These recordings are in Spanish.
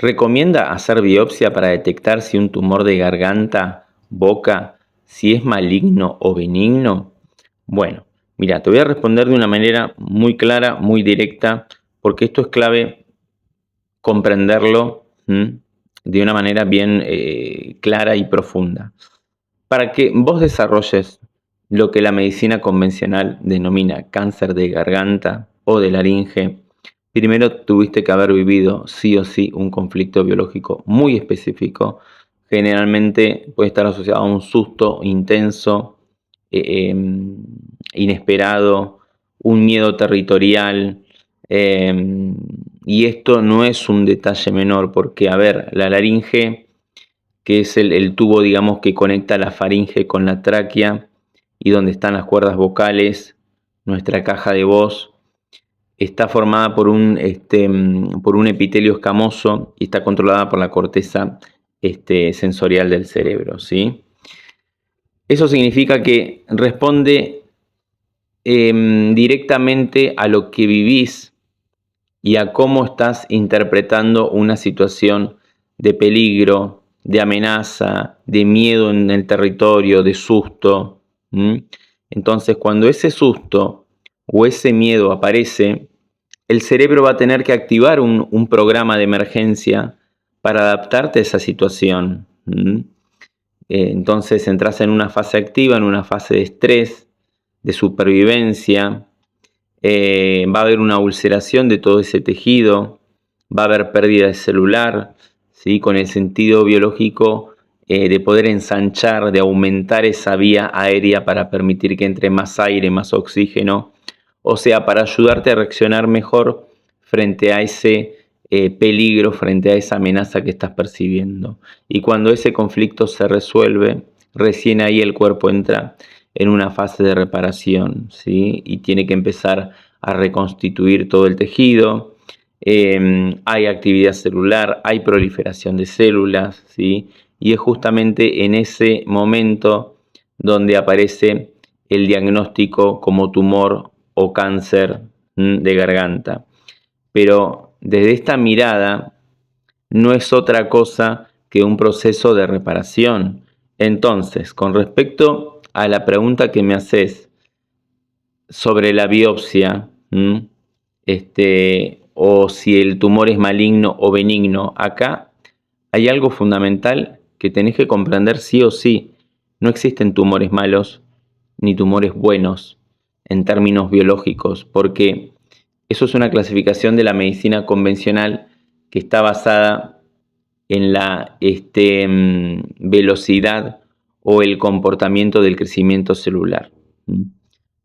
Recomienda hacer biopsia para detectar si un tumor de garganta, boca, si es maligno o benigno. Bueno, mira, te voy a responder de una manera muy clara, muy directa, porque esto es clave comprenderlo de una manera bien clara y profunda. Para que vos desarrolles lo que la medicina convencional denomina cáncer de garganta o de laringe, primero tuviste que haber vivido sí o sí un conflicto biológico muy específico. Generalmente puede estar asociado a un susto intenso, inesperado, un miedo territorial. Y esto no es un detalle menor porque, a ver, la laringe, que es el tubo, digamos, que conecta la faringe con la tráquea y donde están las cuerdas vocales, nuestra caja de voz, está formada por un epitelio escamoso y está controlada por la corteza sensorial del cerebro, ¿sí? Eso significa que responde directamente a lo que vivís y a cómo estás interpretando una situación de peligro, de amenaza, de miedo en el territorio, de susto. Entonces, cuando ese susto o ese miedo aparece, el cerebro va a tener que activar un programa de emergencia para adaptarte a esa situación. Entonces entras en una fase activa, en una fase de estrés, de supervivencia. Va a haber una ulceración de todo ese tejido, va a haber pérdida de celular, ¿sí? Con el sentido biológico de poder ensanchar, de aumentar esa vía aérea para permitir que entre más aire, más oxígeno, o sea, para ayudarte a reaccionar mejor frente a ese peligro, frente a esa amenaza que estás percibiendo. Y cuando ese conflicto se resuelve, recién ahí el cuerpo entra en una fase de reparación, ¿sí? Y tiene que empezar a reconstituir todo el tejido. Hay actividad celular, hay proliferación de células, ¿sí? Y es justamente en ese momento donde aparece el diagnóstico como tumor o cáncer de garganta. Pero desde esta mirada no es otra cosa que un proceso de reparación. Entonces, con respecto a la pregunta que me haces sobre la biopsia, o si el tumor es maligno o benigno, acá hay algo fundamental que tenés que comprender sí o sí. No existen tumores malos ni tumores buenos en términos biológicos, porque eso es una clasificación de la medicina convencional que está basada en la velocidad o el comportamiento del crecimiento celular.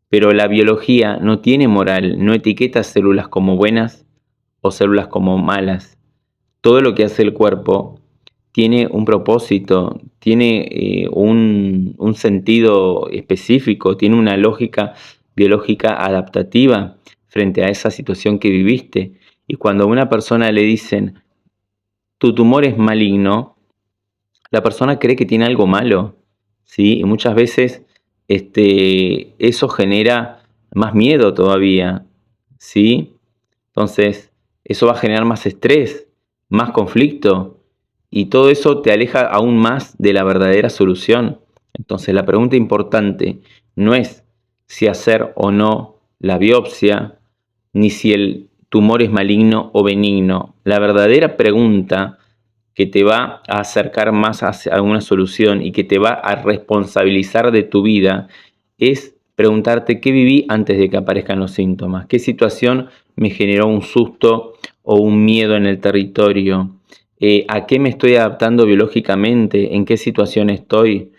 Pero la biología no tiene moral, no etiqueta células como buenas o células como malas. Todo lo que hace el cuerpo tiene un propósito, tiene un sentido específico, tiene una lógica biológica adaptativa frente a esa situación que viviste. Y cuando a una persona le dicen, tu tumor es maligno, la persona cree que tiene algo malo, ¿sí? Y muchas veces eso genera más miedo todavía, ¿sí? Entonces, eso va a generar más estrés, más conflicto, y todo eso te aleja aún más de la verdadera solución. Entonces, la pregunta importante no es si hacer o no la biopsia, ni si el tumor es maligno o benigno. La verdadera pregunta que te va a acercar más a una solución y que te va a responsabilizar de tu vida es preguntarte qué viví antes de que aparezcan los síntomas, qué situación me generó un susto o un miedo en el territorio, a qué me estoy adaptando biológicamente, en qué situación estoy,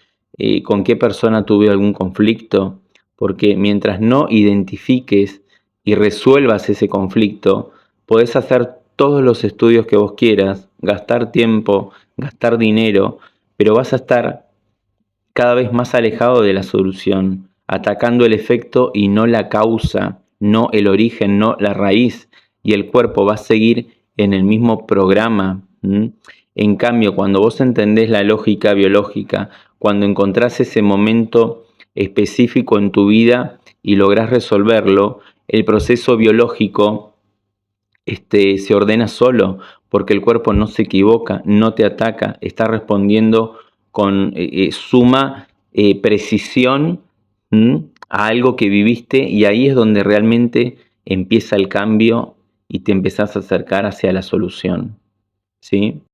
con qué persona tuve algún conflicto, porque mientras no identifiques y resuelvas ese conflicto, podés hacer todos los estudios que vos quieras, gastar tiempo, gastar dinero, pero vas a estar cada vez más alejado de la solución, atacando el efecto y no la causa, no el origen, no la raíz, y el cuerpo va a seguir en el mismo programa. En cambio, cuando vos entendés la lógica biológica, cuando encontrás ese momento específico en tu vida y lográs resolverlo, el proceso biológico se ordena solo, porque el cuerpo no se equivoca, no te ataca, está respondiendo con suma precisión a algo que viviste, y ahí es donde realmente empieza el cambio y te empezás a acercar hacia la solución, ¿sí?